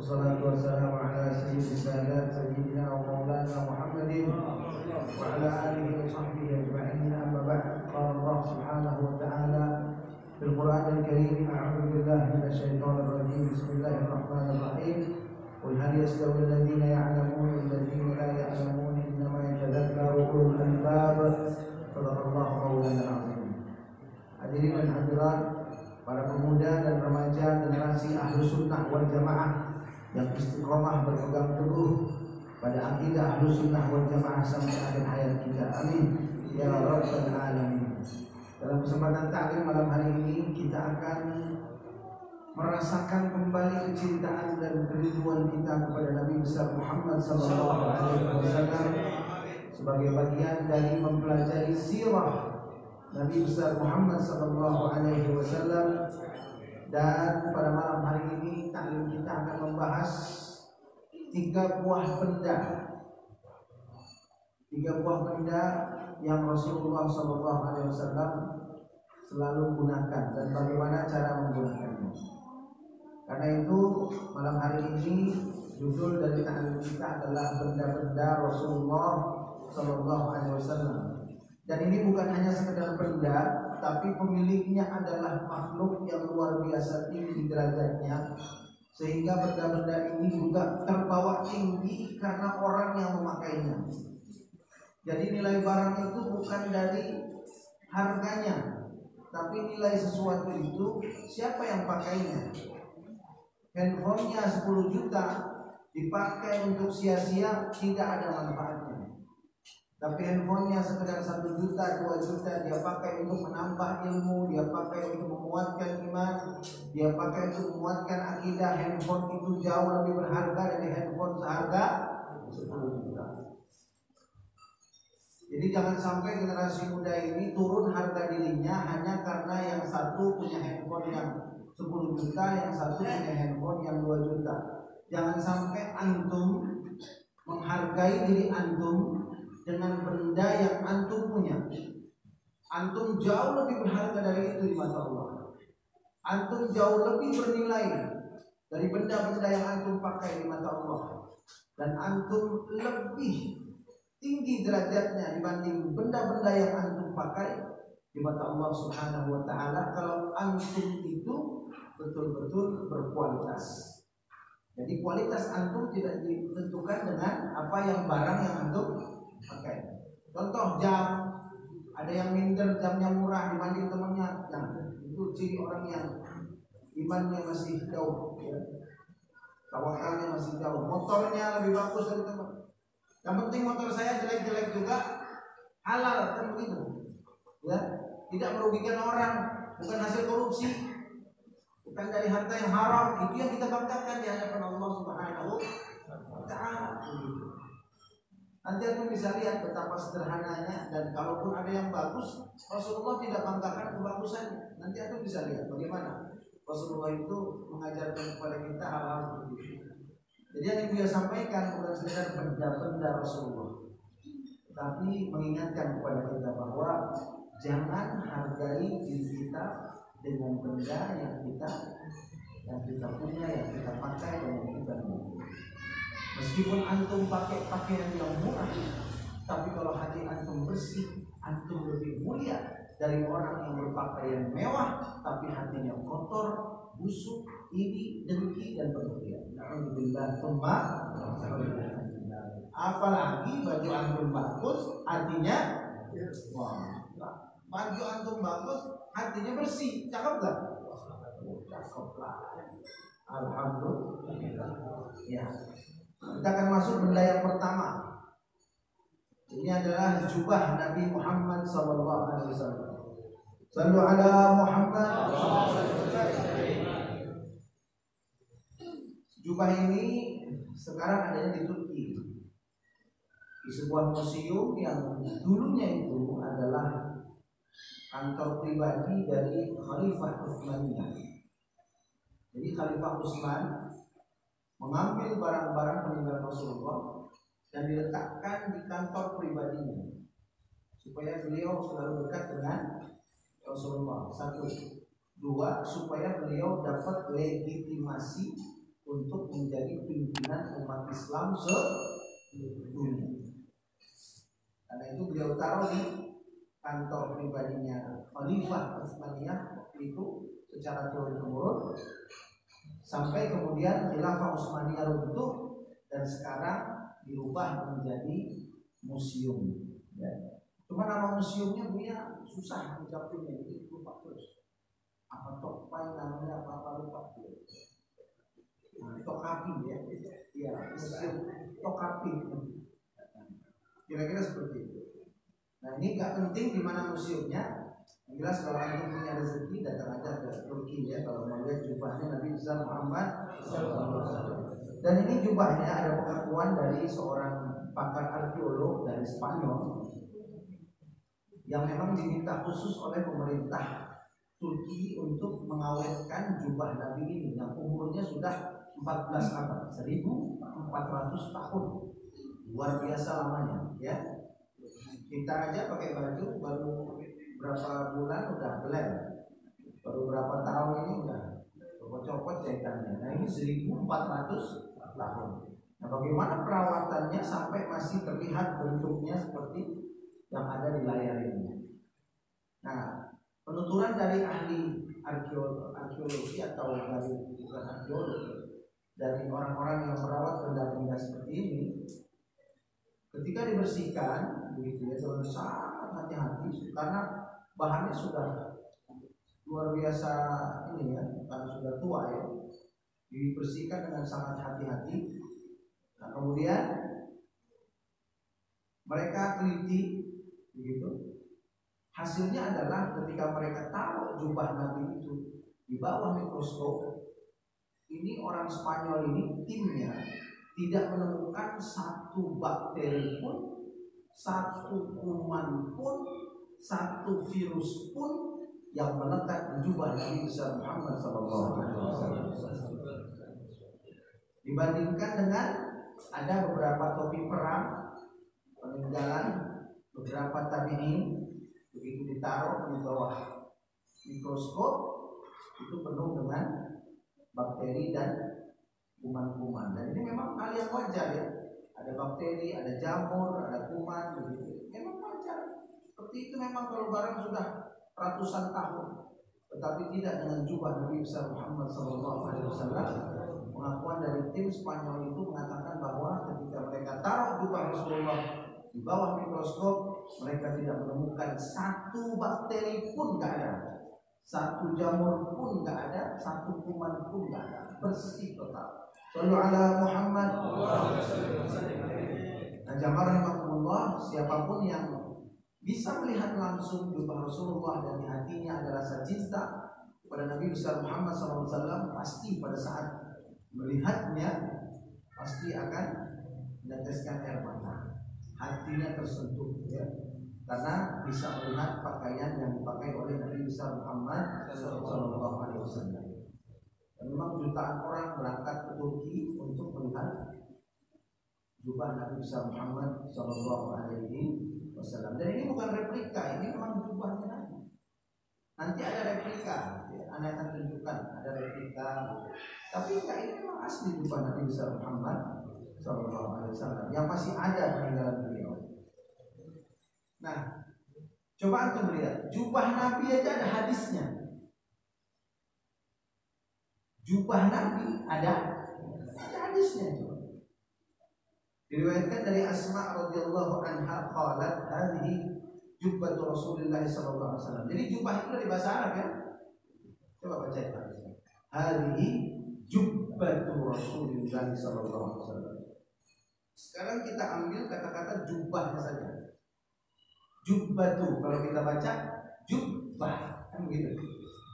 Wassalatu wassalamu ala sayyidis sadat sayyidina wa maulana Muhammadin wa ala alihi wa sahbihi ajma'in. Amma ba'd. Qala Allah subhanahu wa ta'ala fil Qur'anil Karim, a'udzu billahi minasyaitonir rajim. Bismillahirrahmanirrahim. Qul hal yastawi alladziina ya'lamuuna wal ladziina la ya'lamuuna innamaa yatadhakkaru ulul albab. Shadaqallahu maulana al-'azim. Hadirin dan hadirat, para pemuda dan remaja generasi Ahlus Sunnah wal Jamaah yang istiqomah berpegang teguh pada akidah Ahlus Sunnah wal Jamaah sampai akhir hayat kita. Amin ya rabbal alamin. Dalam kesempatan taklim malam hari ini kita akan merasakan kembali kecintaan dan kerinduan kita kepada Nabi besar Muhammad sallallahu alaihi wasallam sebagai bagian dari mempelajari sirah Nabi besar Muhammad sallallahu alaihi wasallam. Dan pada malam hari ini taklim kita akan membahas 3 buah benda yang Rasulullah sallallahu alaihi wasallam selalu gunakan dan bagaimana cara menggunakannya. Karena itu malam hari ini judul dari taklim kita adalah benda-benda Rasulullah sallallahu alaihi wasallam. Dan ini bukan hanya sekedar benda, tapi pemiliknya adalah makhluk yang luar biasa tinggi derajatnya, sehingga benda-benda ini juga terbawa tinggi karena orang yang memakainya. Jadi nilai barang itu bukan dari harganya, tapi nilai sesuatu itu siapa yang pakainya. Handphonenya 10 juta dipakai untuk sia-sia, tidak ada manfaatnya. Tapi handphonenya sekedar 1 juta, 2 juta dia pakai untuk menambah ilmu, dia pakai untuk menguatkan iman, dia pakai untuk menguatkan akidah. Handphone itu jauh lebih berharga dari handphone seharga 10 juta. Jadi jangan sampai generasi muda ini turun harga dirinya hanya karena yang satu punya handphone yang 10 juta, yang satu punya handphone yang 2 juta. Jangan sampai antum menghargai diri antum dengan benda yang antum punya. Antum jauh lebih berharga dari itu di mata Allah. Antum jauh lebih bernilai dari benda-benda yang antum pakai di mata Allah. Dan antum lebih tinggi derajatnya dibanding benda-benda yang antum pakai di mata Allah Subhanahu wa ta'ala kalau antum itu betul-betul berkualitas. Jadi kualitas antum tidak ditentukan dengan apa yang barang yang antum pakai. Contoh jam, ada yang minder jamnya murah dibanding temannya. Nah, itu ciri orang yang imannya masih jauh, ya. Tawakalnya masih jauh. Motornya lebih bagus dari teman. Yang penting motor saya jelek-jelek juga halal, kan begitu. Ya, tidak merugikan orang, bukan hasil korupsi, bukan dari harta yang haram. Itu yang kita banggakan di hadapan Allah Subhanahu wa ta'ala. Nanti aku bisa lihat betapa sederhananya, dan kalaupun ada yang bagus, Rasulullah tidak banggakan kebagusannya. Nanti aku bisa lihat bagaimana Rasulullah itu mengajarkan kepada kita hal-hal seperti itu. Jadi yang Ibu sampaikan bukan sekedar benda-benda Rasulullah, tapi mengingatkan kepada kita bahwa jangan hargai diri kita dengan benda yang kita punya, yang kita pakai, dan yang kita miliki. Meskipun antum pakai pakaian yang murah, tapi kalau hati antum bersih, antum lebih mulia dari orang yang berpakaian mewah tapi hatinya kotor, busuk, iri, dengki, dan berlebihan. Alhamdulillah, apalagi baju antum bagus, hatinya baju antum bagus, hatinya bersih, cakep gak? Cakep lah. Alhamdulillah. Ya. Kita akan masuk benda yang pertama. Ini adalah jubah Nabi Muhammad SAW. Sallu ala Muhammad. Jubah ini sekarang adanya di Turki, di sebuah museum yang dulunya itu adalah kantor pribadi dari Khalifah Utsmaniyah. Jadi Khalifah Utsman mengambil barang-barang peninggalan Rasulullah dan diletakkan di kantor pribadinya supaya beliau selalu dekat dengan Satu. Dua, supaya beliau dapat legitimasi untuk menjadi pimpinan umat Islam sedunia. Karena itu beliau taruh di kantor pribadinya Khalifah Utsmaniyah waktu itu secara turun-temurun sampai kemudian Khilafah Utsmaniyah runtuh dan sekarang dirubah menjadi museum. Ya. Cuma nama museumnya punya susah ucapinnya, jadi lupa terus. Apa Tokpai namanya apa lupa. Nah, Tokapi ya, museum Tokapi. Kira-kira seperti itu. Nah ini gak penting di mana museumnya. Yang jelas kalau antum punya rezeki datang aja ke Turki ya kalau mau lihat jubahnya Nabi besar Muhammad. Dan ini jubahnya ada pengakuan dari seorang pakar arkeolog dari Spanyol yang memang diminta khusus oleh pemerintah Turki untuk mengawetkan jubah Nabi ini yang umurnya sudah 14 abad, 1400 tahun. Luar biasa lamanya ya. Kita aja pakai baju baru berapa bulan udah blend, baru berapa tahun ini udah copot-copot jahitannya. Nah ini 1400 tahun. Nah bagaimana perawatannya sampai masih terlihat bentuknya seperti yang ada di layar ini. Nah penuturan dari ahli arkeologi atau dari bukan arkeologi, dari orang-orang yang merawat benda-benda seperti ini, ketika dibersihkan begitu ya, sangat hati-hati karena bahannya sudah luar biasa ini ya, karena sudah tua ya, dibersihkan dengan sangat hati-hati. Nah kemudian mereka teliti begitu, hasilnya adalah ketika mereka taruh jubah Nabi itu di bawah mikroskop, ini orang Spanyol ini timnya tidak menemukan satu bakteri pun, satu kuman pun, satu virus pun yang melekat di jubah Nabi besar Muhammad SAW. Dibandingkan dengan ada beberapa topi perang peninggalan beberapa tabi'in, begitu ditaruh di bawah mikroskop itu penuh dengan bakteri dan kuman-kuman. Dan ini memang hal yang wajar ya. Ada bakteri, ada jamur, ada kuman begitu. Memang wajar. Seperti itu memang kalau barang sudah ratusan tahun. Tetapi tidak dengan jubah Nabi besar Muhammad SAW. Pengakuan dari tim Spanyol itu mengatakan bahwa ketika mereka taruh jubah Rasulullah di bawah mikroskop, mereka tidak menemukan satu bakteri pun nggak ada, satu jamur pun nggak ada, satu kuman pun nggak ada, bersih total. Sallu ala Muhammad. Nah, jamaah rahimakumullah, siapapun yang bisa melihat langsung jubah Rasulullah dan di hatinya ada rasa cinta kepada Nabi besar Muhammad SAW, pasti pada saat melihatnya pasti akan meneteskan air mata, hatinya tersentuh ya, karena bisa melihat pakaian yang dipakai oleh Nabi besar Muhammad SAW. Dan memang jutaan orang berangkat ke Turki untuk melihat jubah Nabi besar Muhammad SAW. Dan ini bukan replika, ini memang jubahnya Nabi. Nanti ada replika, ya, Anda akan tunjukkan ada replika. Tapi enggak, ini memang asli jubah Nabi besar Muhammad SAW yang masih ada peninggalan beliau. Nah, coba antum lihat, jubah Nabi aja ada hadisnya. Jubah Nabi ada hadisnya. Diriwayatkan dari Asma radhiyallahu anha qalat hadhihi jubbatu Rasulillah sallallahu alaihi wasallam. Jadi jubah itu dari bahasa Arab ya. Coba baca itu. Hadhihi jubbatu Rasulillah sallallahu alaihi wasallam. Sekarang kita ambil kata-kata jubahnya saja. Jubbatu, kalau kita baca jubbah kan begitu.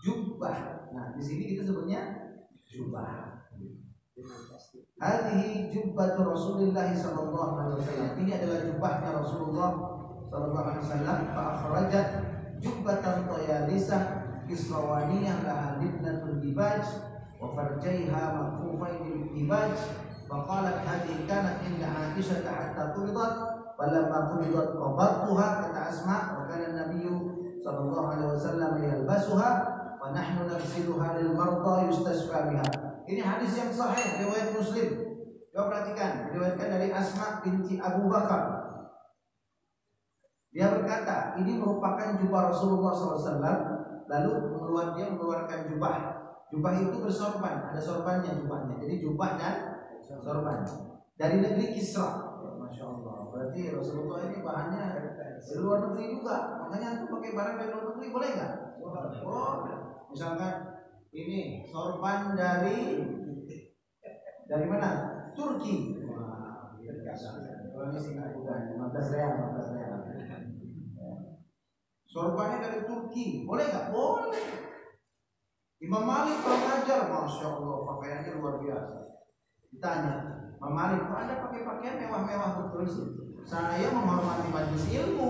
Jubbah. Nah, di sini kita sebutnya jubah. Hadhihi jubbatu Rasulillah sallallahu alaihi wasallam. Ini adalah jubahnya Rasulullah sallallahu alaihi wasallam. Fa akhrajat jubbatan tayalisah israwaniyah laha libnatun dibaj wa farjaiha makfufain bil dibaj. Fa qalat hadhihi kanat inda Aisyah hatta qubidat. Falamma qubidat qabattuha, kata Asma, wa kana Nabi sallallahu alaihi wasallam yalbasuha wa nahnu nafsiluha lil marda yustashfa biha. Ini hadis yang sahih riwayat Muslim. Coba perhatikan, diriwayatkan dari Asma binti Abu Bakar. Dia berkata, ini merupakan jubah Rasulullah SAW. Lalu dia mengeluarkan jubah. Jubah itu bersorban, ada sorbannya jubahnya. Jadi jubah dan sorban dari negeri Kisra. Masya Allah. Berarti Rasulullah ini bahannya dari luar negeri juga. Makanya aku pakai barang dari luar negeri boleh nggak? Oh, misalkan ini sorban dari mana? Turki. Kalau ini sih bukan 15 real. Sorbannya dari Turki, boleh nggak? Boleh. Imam Malik kalau ngajar, masya Allah, pakaiannya luar biasa. Ditanya, Imam Malik, kok Anda pakai pakaian mewah-mewah betul sih? Saya menghormati majelis ilmu,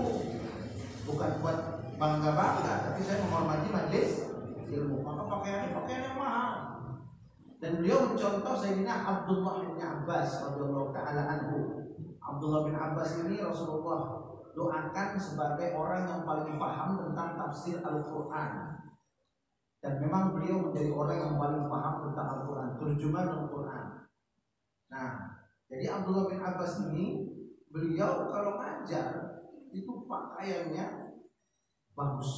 bukan buat bangga-bangga, tapi saya menghormati majelis ilmu. Maka pakaian yang mahal. Dan beliau mencontoh Sayyidina Abdullah bin Abbas radhiyallahu ta'ala anhu. Abdullah bin Abbas ini Rasulullah doakan sebagai orang yang paling paham tentang tafsir Al-Quran. Dan memang beliau menjadi orang yang paling paham tentang Al-Quran, terjemahan Al-Quran. Nah, jadi Abdullah bin Abbas ini, beliau kalau ngajar itu pakaiannya bagus.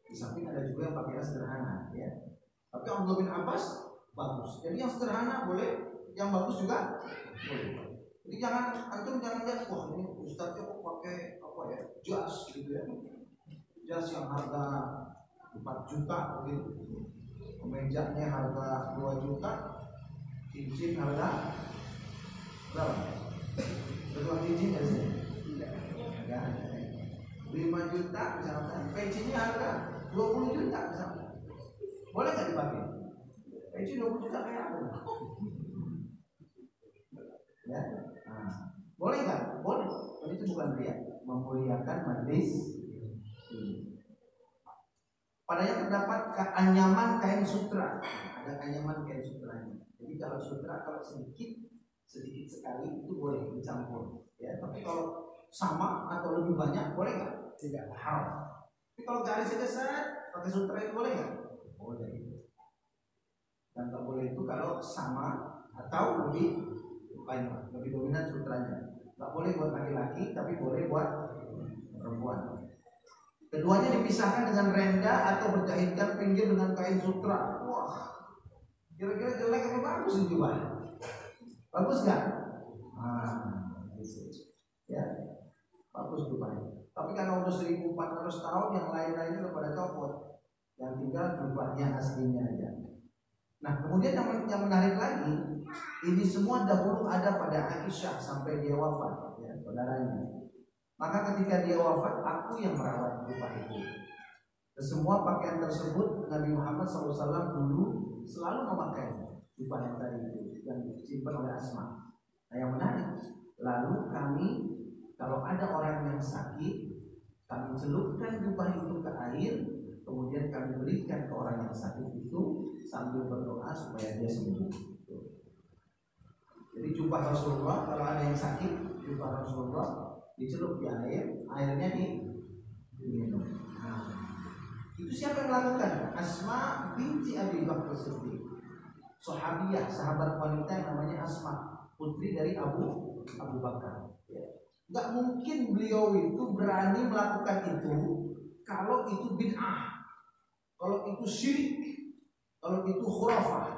Di samping ada juga yang pakaian sederhana, ya. Tapi Abdullah bin Abbas bagus. Jadi yang sederhana boleh, yang bagus juga boleh. Jadi antum jangan lihat, wah ini ustadznya kok pakai apa ya, jas gitu ya, jas yang harga 4 juta gitu, kemejanya harga 2 juta, cincin harga berapa? Berapa cincin ya sih? Ya, 5 juta misalkan, pensinya harga 20 juta misalkan, boleh nggak dipakai? Pensi 20 juta kayak apa? Ya, nah, boleh nggak? Boleh. Tapi itu bukan riya, memuliakan majelis. Padanya terdapat anyaman kain sutra. Ada anyaman kain sutranya. Jadi kalau sutra kalau sedikit sekali itu boleh dicampur. Ya, tapi kalau sama atau lebih banyak boleh nggak? Tidak, haram. Tapi kalau garis saja set pakai sutra itu boleh nggak? Boleh. Dan tak boleh itu kalau sama atau lebih banyak, lebih dominan sutranya. Nggak boleh buat laki-laki, tapi boleh buat perempuan. Keduanya dipisahkan dengan renda atau berjahitkan pinggir dengan kain sutra. Wah, kira-kira jelek apa bagus ini juga? Bagus nggak? Ya, bagus jubahnya. Tapi karena udah 1400 tahun, yang lain-lainnya udah pada copot. Yang tinggal jubahnya aslinya aja. Nah, kemudian yang menarik lagi, ini semua dahulu ada pada Aisyah sampai dia wafat, ya, saudaranya. Maka ketika dia wafat, aku yang merawat jubah itu. Semua pakaian tersebut Nabi Muhammad SAW dulu selalu memakai jubah yang tadi itu, yang disimpan oleh Asma. Nah, yang menarik, lalu kami kalau ada orang yang sakit, kami celupkan jubah itu ke air, kemudian kami berikan ke orang yang sakit itu sambil berdoa supaya dia sembuh. Jadi jubah Rasulullah, kalau ada yang sakit, jubah Rasulullah dicelup di air, airnya diminum. Nah, itu siapa yang melakukan? Asma binti Abi Bakar Siddiq, sahabiyah, sahabat wanita yang namanya Asma, putri dari Abu Bakar. Gak mungkin beliau itu berani melakukan itu kalau itu bid'ah, kalau itu syirik, kalau itu khurafah.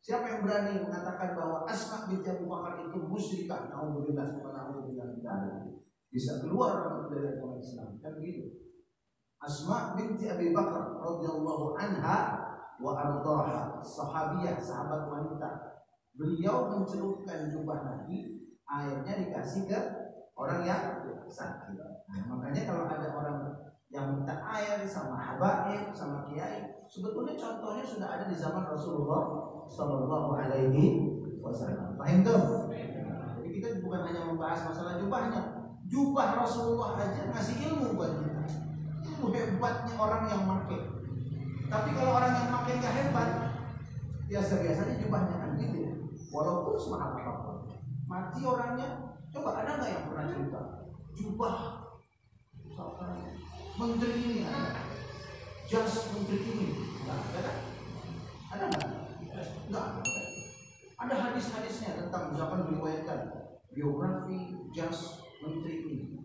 Siapa yang berani mengatakan bahwa Asma binti Abu Bakar itu musyrikah? Na'udzubillah, bisa keluar dari agama Islam, kan gitu. Asma binti Abi Bakar radhiyallahu anha wa ardhaha, sahabiyah, sahabat wanita. Beliau mencelupkan jubah Nabi, airnya dikasih ke orang yang sakit. Nah, makanya kalau ada orang yang minta air sama habaib, sama kiai, sebetulnya contohnya sudah ada di zaman Rasulullah Sallallahu Alaihi Wasallam. Paham tuh? Jadi kita bukan hanya membahas masalah jubahnya, jubah Rasulullah aja ngasih ilmu buat kita. Itu hebatnya orang yang pakai. Tapi kalau orang yang pakai nggak hebat, biasa-biasanya jubahnya kan gitu ya. Walaupun semahal apapun, mati orangnya. Coba ada nggak yang pernah cerita jubah misalkan menteri ini ada, jas menteri ini nggak ada kan? Ada nggak? Nggak ada. Ada hadis-hadisnya tentang misalkan diriwayatkan biografi jas menteri ini,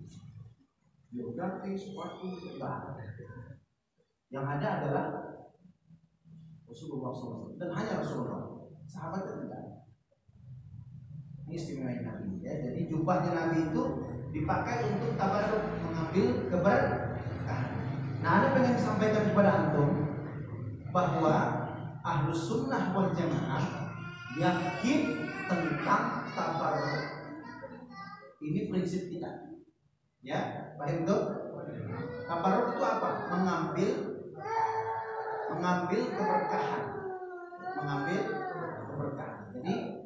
biografi sepatu, nggak ada. Yang ada adalah Rasulullah SAW dan hanya Rasulullah. Sahabat tidak. Ini istimewa Nabi ya. Jadi jubahnya Nabi itu dipakai untuk tabarruk, mengambil keberkahan. Nah, Anda pengen sampaikan kepada antum bahwa Ahlus Sunnah wal Jamaah yakin tentang tabarruk. Ini prinsip kita. Ya, paham tuh? Tabarruk itu apa? Mengambil keberkahan. Mengambil keberkahan. Jadi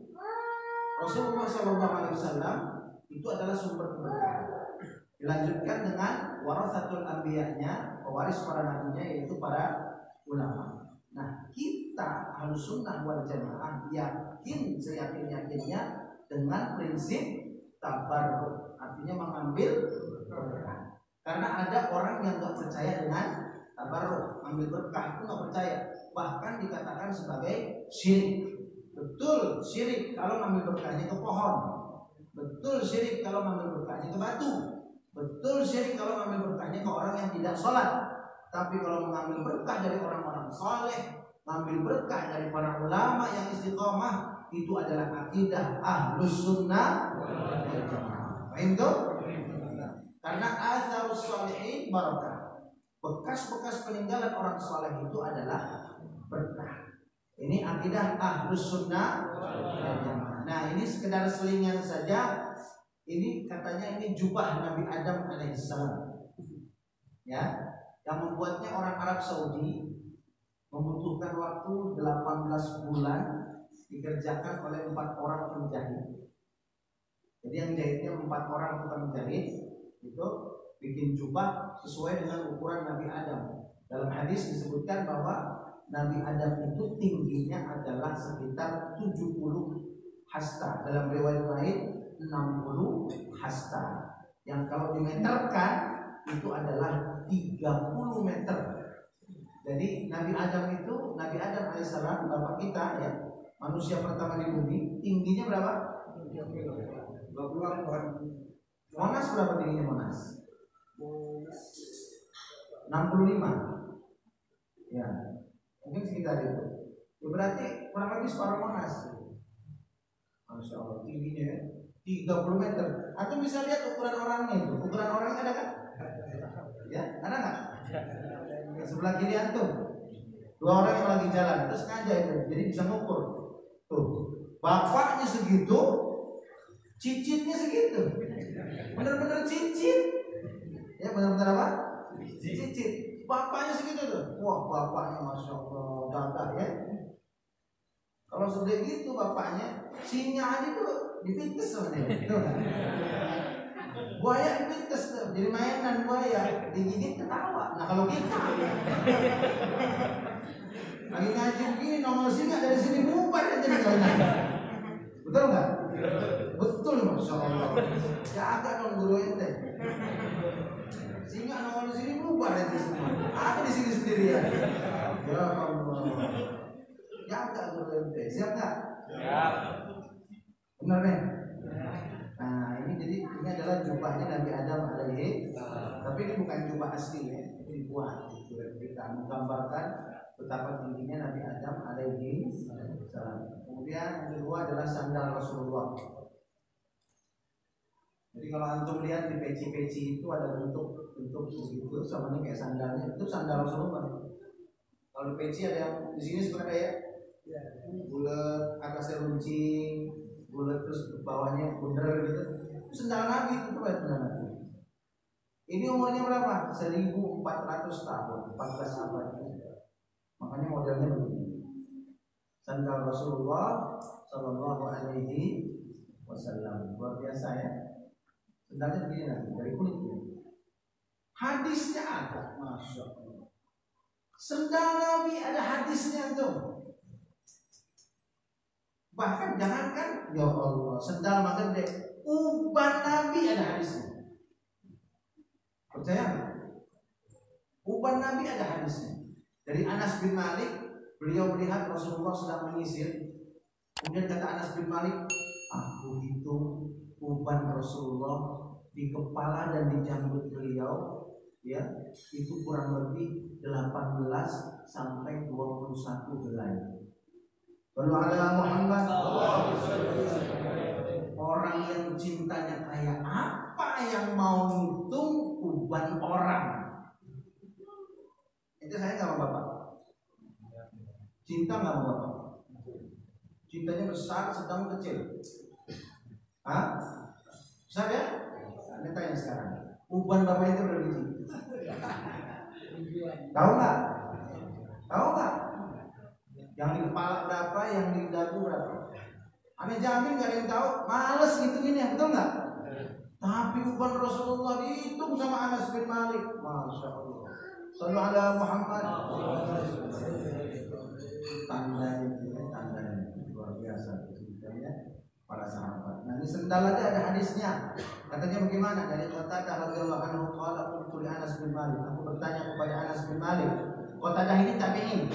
Rasulullah SAW itu adalah sumber keberkahan. Dilanjutkan dengan warasatul anbiya'nya, pewaris para nabinya yaitu para ulama. Nah, kita Ahlus Sunnah wal Jamaah yakin seyakin-yakinnya dengan prinsip tabarruk, artinya mengambil berkah. Karena ada orang yang nggak percaya dengan tabarruk, ambil berkah itu nggak percaya, bahkan dikatakan sebagai syirik. Betul syirik kalau ngambil berkahnya ke pohon. Betul syirik kalau ngambil berkahnya ke batu. Betul syirik kalau ngambil berkahnya ke orang yang tidak sholat. Tapi kalau mengambil berkah dari orang-orang saleh, ngambil berkah dari para ulama yang istiqomah, itu adalah akidah Ahlus Sunnah wal Jamaah. Paham tuh? Karena atharus shalihin barakah. Bekas-bekas peninggalan orang saleh itu adalah berkah. Ini akidah Ahlus Sunnah wal Jamaah. Nah, ini sekedar selingan saja. Ini katanya ini jubah Nabi Adam alaihissalam. Ya, yang membuatnya orang Arab Saudi membutuhkan waktu 18 bulan dikerjakan oleh 4 orang penjahit. Jadi yang jahitnya 4 orang tukang jahit itu bikin jubah sesuai dengan ukuran Nabi Adam. Dalam hadis disebutkan bahwa Nabi Adam itu tingginya adalah sekitar 70 hasta. Dalam riwayat lain 60 hasta. Yang kalau dimeterkan itu adalah 30 meter. Jadi Nabi Adam alaihissalam, bapak kita ya, manusia pertama di bumi, tingginya berapa? 20. Monas berapa tingginya Monas? 65. Ya, mungkin sekitar itu. Ya, berarti kurang lebih separuh Monas. Masya Allah, tingginya ya 30 meter. Atau bisa lihat ukuran orangnya itu. Ukuran orang ada kan? Ya, ada nggak? Ke sebelah kiri antum 2 orang yang lagi jalan, terus sengaja itu, jadi bisa ngukur. Tuh, bapaknya segitu, cicitnya segitu, bener-bener cicit. Ya, bener-bener apa? Cicit. Bapaknya segitu tuh. Wah, bapaknya masya Allah gagah ya. Kalau sudah gitu bapaknya, singa aja tuh dipintes sama dia. Buaya dipintes tuh, jadi mainan buaya, digigit ketawa. Nah kalau kita lagi ngaji begini nongol singa dari sini bubar aja nih kalian. Betul nggak? Betul, masya Allah. Jaga dong guru ente. Singa nongol di sini bubar aja semua. Ada di sini sendirian. Ya Allah. Jaga guru ente. Siap nggak? Siap. Benar nih. Nah ini jadi ini adalah jubahnya Nabi Adam alaihi. Tapi ini bukan jubah asli ya. Ini dibuat kita menggambarkan betapa tingginya Nabi Adam alaihi salam. Kemudian yang kedua adalah sandal Rasulullah. Jadi kalau antum lihat di peci-peci itu ada bentuk begitu, sama ini kayak sandalnya, itu sandal Rasulullah. Kalau di peci ada yang di sini suka ada ya, bulat, atasnya runcing, bulat terus bawahnya bundar gitu. Itu sandal Nabi, itu bukan sandal Nabi. Ini umurnya berapa? 1400 tahun, 14 abad. Makanya modelnya begini. Sandal Rasulullah Sallallahu Alaihi Wasallam, luar biasa ya. Sandalnya begini nanti dari kulit. Hadisnya ada, masya Allah. Sandal Nabi ada hadisnya tuh. Bahkan jangankan ya Allah, sandal magede, uban Nabi ada hadisnya. Percaya nggak? Uban Nabi ada hadisnya. Dari Anas bin Malik, beliau melihat Rasulullah sedang menyisir. Kemudian kata Anas bin Malik, aku hitung uban Rasulullah di kepala dan di janggut beliau, ya, itu kurang lebih 18 sampai 21 helai. Lalu ada Muhammad, orang yang cintanya kayak apa yang mau ngitung uban orang? Itu saya nggak mau bapak. Cinta nggak mau bapak. Cintanya besar, sedang, kecil. Hah? Besar ya? Anda tanya sekarang. Uban bapak itu berapa biji? Tahu nggak? Tahu nggak? Yang di kepala berapa, yang di dagu berapa? Anda jamin nggak ada yang tahu. Males ngitungin, betul nggak? Tapi uban Rasulullah dihitung sama Anas bin Malik. Masya Allah. Sallu ala Muhammad. Tandanya luar biasa ceritanya para sahabat. Nah, ini sendal ada hadisnya. Katanya bagaimana? Dari Qatadah radhiyallahu anhu qala qultu li Anas bin Malik. Aku bertanya kepada Anas bin Malik. Qatadah ini tabi'in,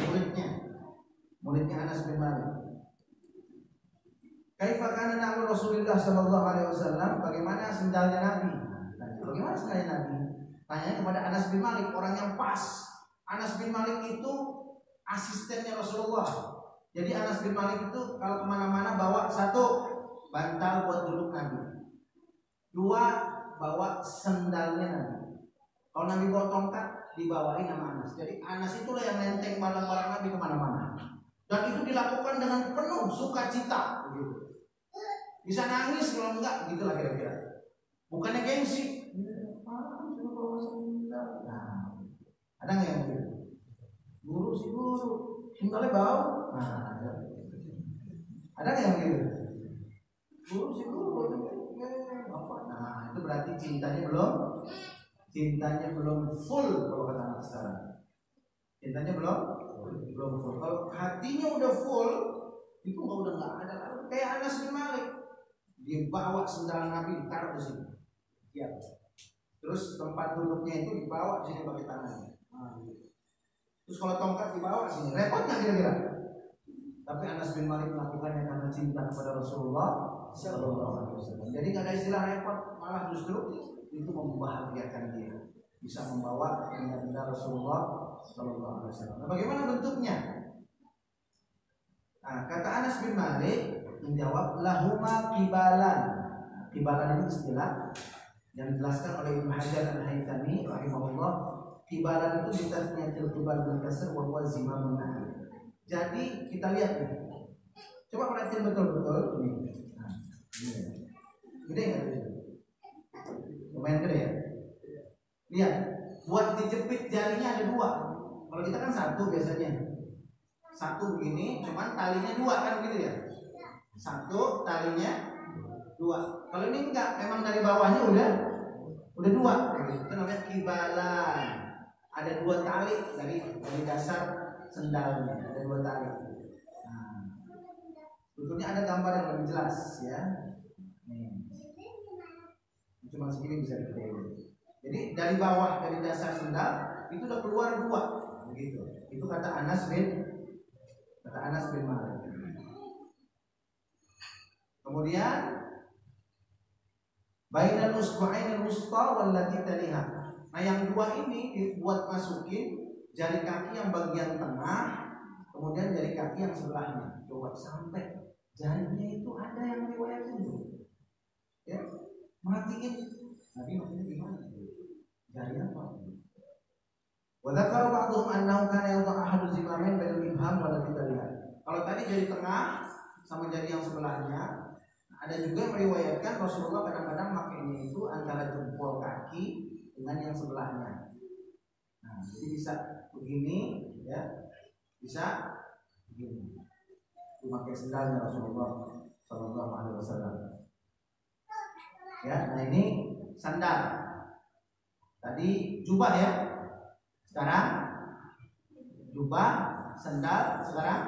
muridnya Anas bin Malik. Kaifa kana na'lu Rasulullah sallallahu alaihi wasallam? Bagaimana sendalnya Nabi? Bagaimana sendalnya Nabi? Tanya kepada Anas bin Malik, orang yang pas. Anas bin Malik itu asistennya Rasulullah. Jadi Anas bin Malik itu kalau kemana-mana bawa satu bantal buat duduk Nabi, dua bawa sendalnya Nabi. Kalau Nabi bawa tongkat dibawain sama Anas. Jadi Anas itulah yang nenteng barang-barang Nabi kemana-mana. Dan itu dilakukan dengan penuh sukacita. Bisa nangis kalau enggak, gitulah kira-kira. Bukannya gengsi. Nah, ada nggak yang begitu? Guru si guru, sendalnya bau. Nah, ada nggak yang begitu? Guru si guru, apa? Nah, itu berarti cintanya belum full kalau kata anak sekarang. Cintanya belum full. Kalau hatinya udah full, itu udah nggak ada. Kayak Anas bin Malik, dia bawa sendal Nabi ditaruh di sini. Ya. Terus tempat duduknya itu dibawa di sini pakai tangannya. Nah, terus kalau tongkat dibawa sini, repot nggak kira-kira? Tapi Anas bin Malik melakukannya karena cinta kepada Rasulullah Sallallahu Alaihi Wasallam. Jadi nggak ada istilah repot, malah justru itu membahagiakan dia, bisa membawa benda-benda Rasulullah Sallallahu Alaihi Wasallam. Nah, bagaimana bentuknya? Nah, kata Anas bin Malik menjawab, lahuma kibalan. Kibalan itu istilah yang dijelaskan oleh Ibnu Hajar Al-Haythami rahimahullah. Kibalan itu ditasniyatil kibal bil kasr wa huwa zimamun nahl. Jadi kita lihat nih. Coba perhatiin betul-betul ini. Nah, ini. Gede enggak itu? Lumayan gede ya? Lihat, buat dijepit jarinya ada dua. Kalau kita kan satu biasanya. Satu begini, cuman talinya dua kan begitu ya? Satu, talinya dua. Kalau ini enggak, memang dari bawahnya udah dua. Itu namanya kibalan. Ada dua tali dari dasar sendalnya, ada dua tali. Nah, sebetulnya ada gambar yang lebih jelas ya. Nih. Cuma segini bisa dilihat. Jadi dari bawah, dari dasar sendal itu udah keluar dua, begitu. Itu kata Anas bin Malik. Kemudian bainal usbu'ainil wusta wallati taliha. Nah, yang dua ini dibuat masukin jari kaki yang bagian tengah, kemudian jari kaki yang sebelahnya. Coba sampai jarinya itu ada yang riwayatin tuh. Ya, matiin. Nabi maksudnya gimana? Jari apa? Wa dzakara ba'dhum annahu kana yadh'u ahadu zimamain bainal ibham wallati taliha. Kalau tadi jari tengah sama jari yang sebelahnya, ada juga yang meriwayatkan Rasulullah kadang-kadang makainya itu antara jempol kaki dengan yang sebelahnya. Nah, jadi bisa begini, ya, bisa begini. Memakai sendalnya Rasulullah Sallallahu Alaihi Wasallam. Ya, nah ini sandal. Tadi jubah ya. Sekarang jubah, sandal, sekarang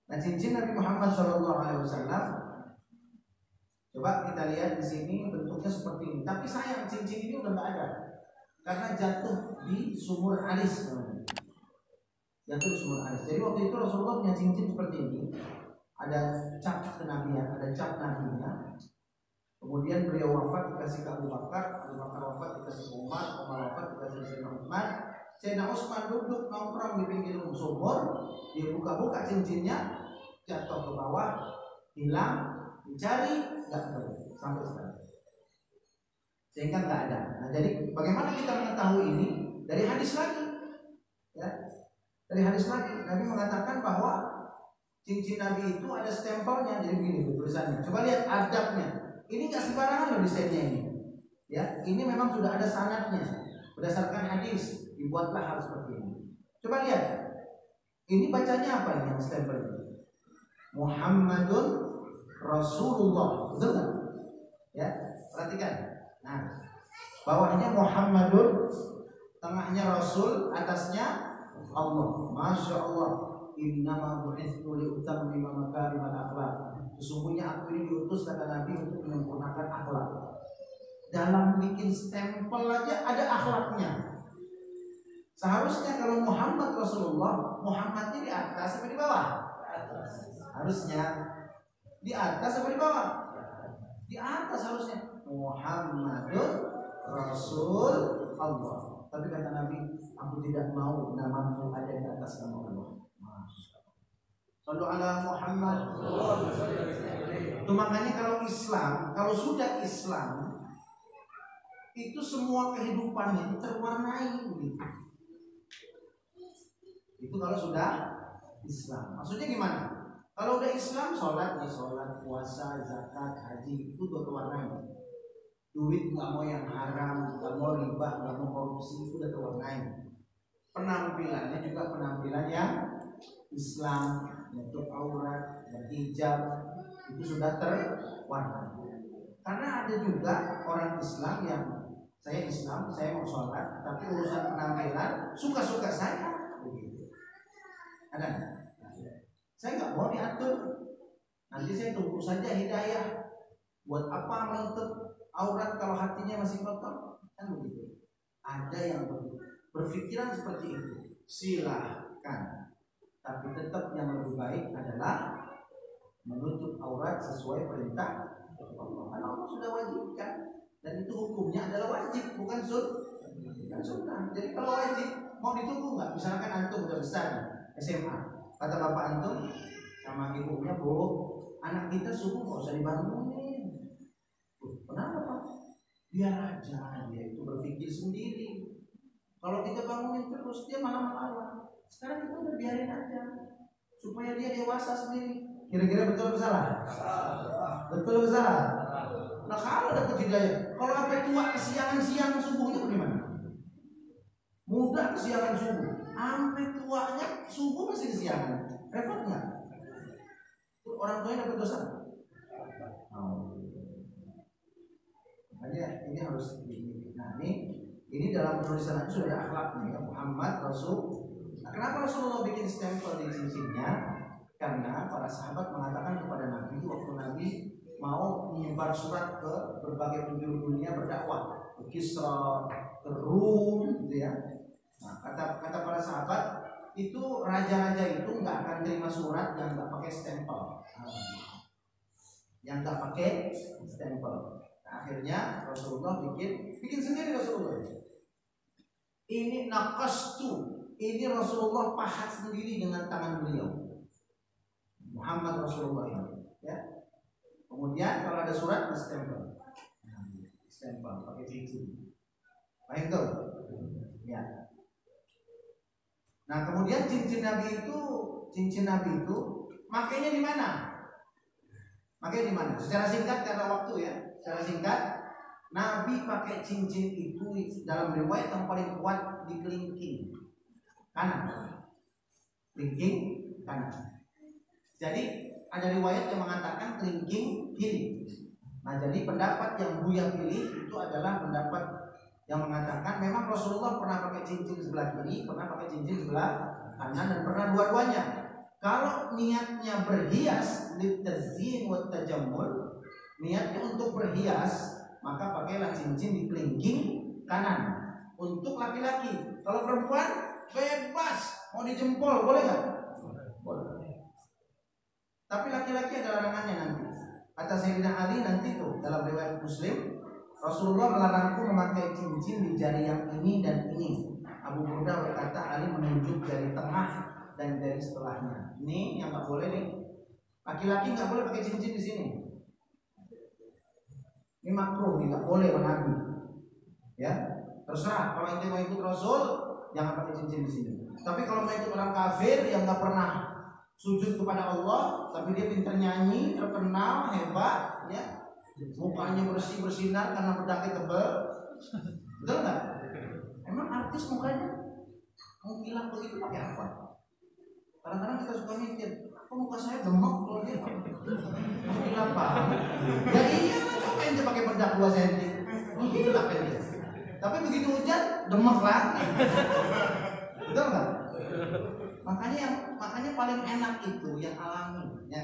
nah, cincin Nabi Muhammad SAW. Coba kita lihat di sini bentuknya seperti ini. Tapi sayang cincin ini udah nggak ada. karena jatuh di sumur Aris. Jatuh di sumur Aris. Jadi waktu itu Rasulullah punya cincin seperti ini, ada cap kenabian, ada cap nabinya. Kemudian beliau wafat dikasih ke Abu Bakar, Abu Bakar wafat dikasih ke Umar, Umar wafat dikasih Sayyidina Utsman. Sayyidina Utsman duduk nongkrong di pinggir sumur, dia buka-buka cincinnya, jatuh ke bawah, hilang, dicari, nggak ketemu sampai sekarang. Sehingga nggak ada. Nah, jadi bagaimana kita mengetahui ini? Dari hadis lagi, ya. Dari hadis lagi, Nabi mengatakan bahwa cincin Nabi itu ada stempelnya, jadi begini tulisannya. Coba lihat adabnya. Ini nggak sembarangan loh desainnya ini. Ya, ini memang sudah ada sanadnya. Berdasarkan hadis dibuatlah hal seperti ini. Coba lihat. Ini bacanya apa ini yang stempel ini? Muhammadun Rasulullah. Betul nggak? Ya, perhatikan. Nah, bawahnya Muhammadun, tengahnya Rasul, atasnya Allah. Masya Allah. Innama bu'itsu liutammima makarimal akhlaq. Sesungguhnya aku ini diutus kata Nabi untuk menyempurnakan akhlak. Dalam bikin stempel aja ada akhlaknya. Seharusnya kalau Muhammad Rasulullah, Muhammadnya di atas atau di bawah? Harusnya di atas atau di bawah? Di atas harusnya. Muhammadun Rasul Allah. Tapi kata Nabi, aku tidak mau namamu ada di atas nama Allah. Sallu ala Muhammad. Itu makanya kalau Islam, kalau sudah Islam, itu semua kehidupannya itu terwarnai begitu. Itu kalau sudah Islam. Maksudnya gimana? Kalau udah Islam, sholat ya sholat, puasa, zakat, haji, itu udah terwarnai. Duit nggak mau yang haram, nggak mau riba, nggak mau korupsi, itu udah terwarnai. Penampilannya juga penampilan yang Islam, menutup aurat, berhijab, itu sudah terwarnai. Karena ada juga orang Islam yang saya Islam, saya mau sholat, tapi urusan penampilan suka-suka saya, begitu. Ada? Saya nggak mau diatur. Nanti saya tunggu saja hidayah. Buat apa menutup aurat kalau hatinya masih kotor? Kan begitu. Ada yang berpikiran seperti itu. Silahkan. Tapi tetap yang lebih baik adalah menutup aurat sesuai perintah Allah. Karena Allah sudah wajibkan, dan itu hukumnya adalah wajib, bukan sunnah. Jadi kalau wajib mau ditunggu nggak? Misalkan antum udah besar SMA, kata bapak antum sama ibunya, bu, anak kita subuh nggak usah dibangunin. Kenapa pak? Biar aja dia itu berpikir sendiri. Kalau kita bangunin terus dia malam-malam. Sekarang kita udah biarin aja supaya dia dewasa sendiri. Kira-kira betul atau salah? Betul atau salah? Nah kalau dapat hidayah, kalau sampai tua kesiangan siang subuhnya bagaimana? Muda kesiangan subuh, sampai tuanya subuh masih kesiangan, repot nggak? Orang tuanya dapat dosa. Makanya ini harus dimiliki. Nah ini dalam penulisan itu sudah ada akhlaknya ya, Muhammad Rasul. Nah, kenapa Rasulullah bikin stempel di cincinnya? Karena para sahabat mengatakan kepada Nabi waktu Nabi mau menyebar surat ke berbagai penjuru dunia berdakwah, ke Kisra, ke Rum, gitu ya. Nah, kata para sahabat itu raja-raja itu nggak akan terima surat yang nggak pakai stempel, yang nggak pakai stempel. Nah, akhirnya Rasulullah bikin sendiri Rasulullah. Ini naqastu. Ini Rasulullah pahat sendiri dengan tangan beliau. Muhammad Rasulullah ini, ya. Kemudian kalau ada surat stempel, stempel pakai cincin. Baik tuh, ya. Nah kemudian cincin Nabi itu makainya di mana? Makainya di mana? Secara singkat karena waktu ya. Secara singkat, Nabi pakai cincin itu dalam riwayat yang paling kuat di kelingking kanan, kelingking kanan. Jadi ada riwayat yang mengatakan kelingking kiri. Nah jadi pendapat yang Buya pilih itu adalah pendapat yang mengatakan memang Rasulullah pernah pakai cincin sebelah kiri, pernah pakai cincin sebelah kanan, dan pernah dua-duanya. Kalau niatnya berhias, litazin wa tajammul, niatnya untuk berhias, maka pakailah cincin di kelingking kanan. untuk laki-laki. Kalau perempuan bebas, mau dijempol boleh nggak? Boleh. Tapi laki-laki ada larangannya nanti. Kata Sayyidina Ali nanti tuh dalam riwayat Muslim, Rasulullah melarangku memakai cincin di jari yang ini dan ini. Abu Burda berkata, Ali menunjuk jari tengah dan jari setelahnya. Ini yang nggak boleh nih. Laki-laki nggak boleh pakai cincin di sini. Ini makruh, nggak boleh Nabi. Ya, terserah. Kalau ente mau ikut Rasul, jangan pakai cincin di sini. Tapi kalau mau ikut orang kafir yang nggak pernah sujud kepada Allah, tapi dia pintar nyanyi, terkenal, hebat, ya, mukanya bersih bersinar karena bedaknya tebal, betul nggak? Emang artis mukanya mengkilat begitu pakai apa? Kadang-kadang kita suka mikir, kok muka saya demok kalau dia mengkilat banget? Ya iya, coba ente pakai bedak 2 cm, mengkilat kan dia. Tapi begitu hujan, demok lagi, betul nggak? Makanya paling enak itu yang alami, ya.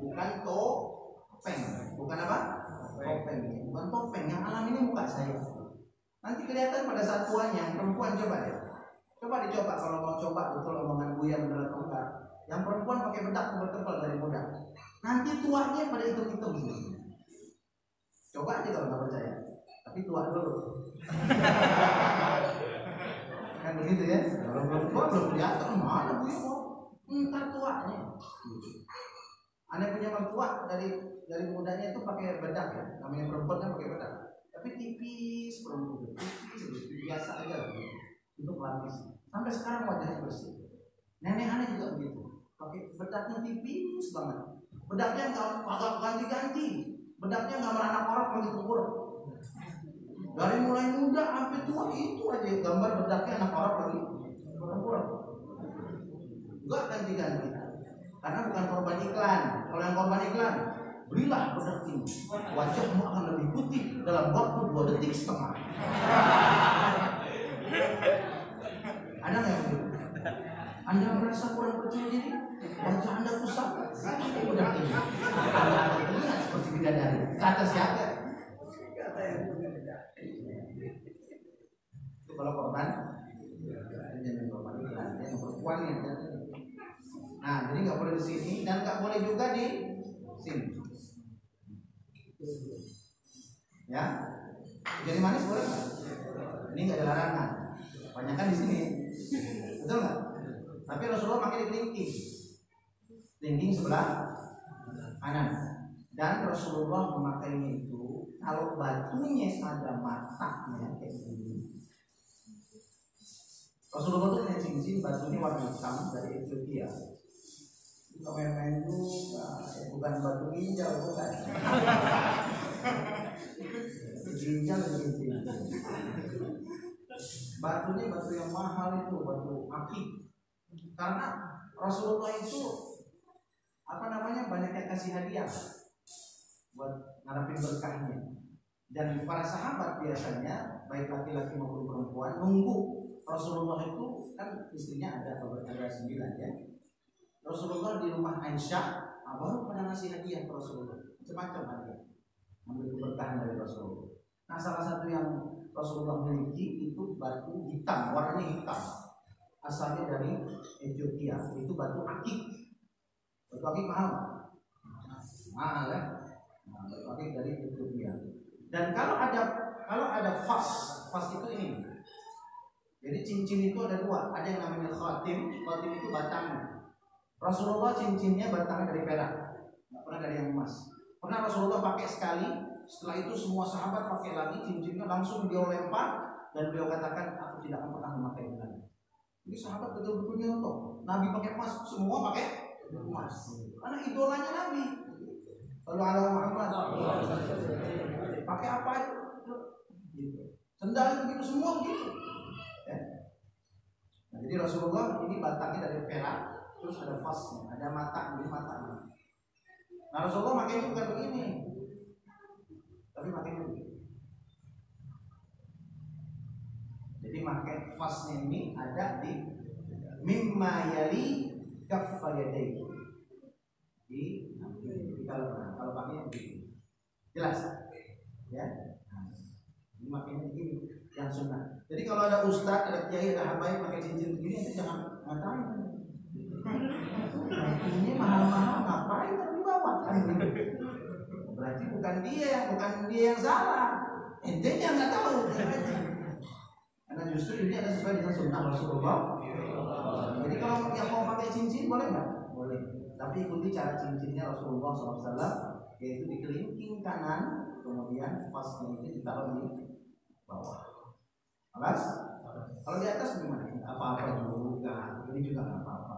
Bukan topeng, bukan apa? Topeng, bukan topeng. Yang alami ini muka saya. Nanti kelihatan pada saat tuanya. Perempuan coba deh, coba dicoba kalau mau coba betul omongan Buya benar atau enggak. Yang perempuan pakai bedak tebal-tebal dari muda. Nanti tuanya pada hitam-hitam semua. Coba aja kalau nggak percaya. Tapi tua dulu. Kan begitu ya. Kalau belum tua belum kelihatan mana Buya mau. Entar tuanya. Anda punya mertua dari mudanya itu pakai bedak ya. Namanya perempuan kan pakai bedak. Tapi tipis perempuan, tipis biasa aja untuk lapis. Sampai sekarang wajahnya bersih. Nenek aneh juga begitu. Pakai bedaknya tipis banget. Bedaknya nggak ganti-ganti. Bedaknya nggak merana korak begitu kurang. Dari mulai muda sampai tua itu aja gambar bedaknya anak korak lagi kurang. Enggak ganti-ganti. Karena bukan korban iklan. Kalau yang korban iklan, belilah bedak ini. Wajahmu akan lebih putih dalam waktu 2 detik setengah. Ada nggak yang begitu? Anda merasa kurang percaya diri? Wajah Anda kusam? Pakai bedak ini. Anda akan terlihat seperti bidadari. Kata siapa? Kata yang punya bedak. Itu kalau korban, jangan korban iklan. Yang perempuan yang nah, jadi nggak boleh di sini dan nggak boleh juga di sini. Ya, jadi manis boleh nggak? Ini nggak ada larangan. Banyak kan di sini, betul nggak? Tapi Rasulullah pakai di kelingking sebelah kanan. Dan Rasulullah memakainya itu kalau batunya ada matanya kayak gini. Rasulullah itu punya cincin batunya warna hitam dari Ethiopia. Main-main juga, bukan batu ginjal, bukan. Ginjal gitu. Batunya batu yang mahal itu, batu akik. Karena Rasulullah itu banyak yang kasih hadiah buat ngarepin berkahnya. Dan para sahabat biasanya baik laki-laki maupun perempuan nunggu Rasulullah itu kan istrinya ada 9 ya. Rasulullah di rumah Aisyah baru pada ngasih hadiah ke Rasulullah, macam-macam hadiah, ambil keberkahan dari Rasulullah. Nah, salah satu yang Rasulullah miliki itu batu hitam, warnanya hitam, asalnya dari Ethiopia, itu batu akik. Batu akik mahal ya, batu akik dari Ethiopia. Dan kalau ada fas itu ini. Jadi cincin itu ada 2, ada yang namanya khatim itu batangnya. Rasulullah cincinnya batangnya dari perak, nggak pernah dari yang emas. Pernah Rasulullah pakai sekali, setelah itu semua sahabat pakai lagi cincinnya, langsung beliau lempar dan beliau katakan, aku tidak akan pernah memakai ini lagi. Jadi sahabat betul-betul nyontoh, Nabi pakai emas, semua pakai emas, karena idolanya Nabi. Lalu ala Muhammad pakai apa itu? Sendal begitu semua begitu. Ya. Nah, jadi Rasulullah ini batangnya dari perak. Terus ada fasnya, ada mata, di matanya. Nah, Rasulullah makanya bukan begini, tapi makanya begini. Jadi pakai fasnya ini ada di mimma yali kaffayadai. Di kalau pakai begini, jelas? Ya. Nah, ini makanya begini. yang sunnah. Jadi kalau ada ustadz, ada kiai, ada habaib pakai cincin begini, itu jangan ngatain. Ini mahal-mahal ngapain tapi bawa kan? Berarti bukan dia yang salah. Ente yang nggak tahu. Karena justru ini ada sesuai dengan sunnah Rasulullah. Jadi kalau yang mau pakai cincin boleh nggak? Boleh. Tapi ikuti cara cincinnya Rasulullah SAW, yaitu di kelingking kanan, kemudian pasnya itu ditaruh di bawah. Alas? Kalau di atas gimana? Apa-apa juga. Ini juga nggak apa-apa.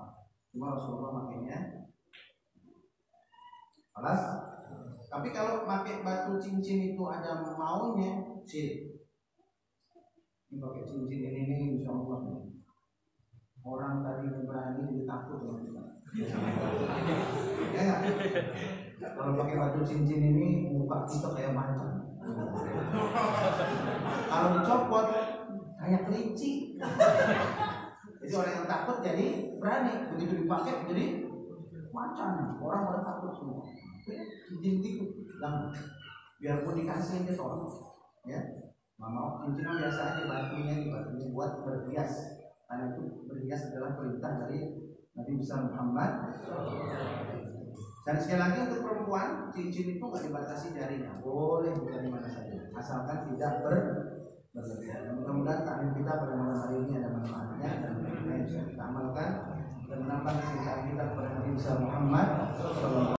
Cuma Rasulullah makanya. Alas? Tapi kalau pakai batu cincin itu ada maunya, sih. Ini pakai cincin ini bisa Allah. Orang tadi berani jadi takut sama kita. Ya nggak? Kalau pakai batu cincin ini muka kita kayak macan. Kalau dicopot kayak kelinci. Jadi orang yang takut jadi berani. Begitu dipakai jadi macan. Orang pada takut semua. Cincin itu jangan. Biarpun dikasih dia tolong. Ya. Mama cincin biasa aja batunya buat berhias. Karena itu berhias adalah perintah dari Nabi besar Muhammad. Dan sekali lagi untuk perempuan, cincin itu nggak dibatasi jarinya, boleh bukan di mana saja, asalkan tidak berlebihan. Mudah-mudahan taklim kita pada malam hari ini ada manfaatnya dan bisa kita amalkan dan menambah kecintaan kita kepada Nabi besar Muhammad.